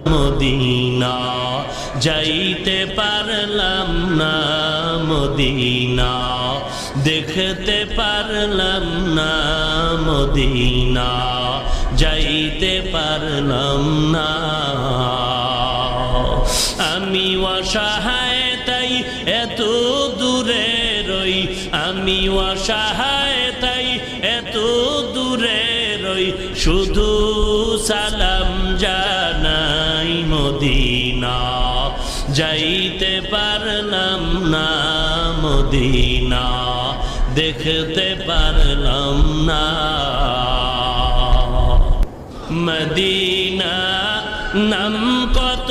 Medina যাইতে পারলাম না মদিনা দেখতে পারলাম না মদিনা যাইতে পারলাম না আমি অসহায় তাই এত দূরে রই আমি অসহায় তাই এত দূরে রই শুধু সালাম জানাই মদিনা যাইতে পারলাম না মদিনা দেখতে পারলাম না মদিনা নাম কত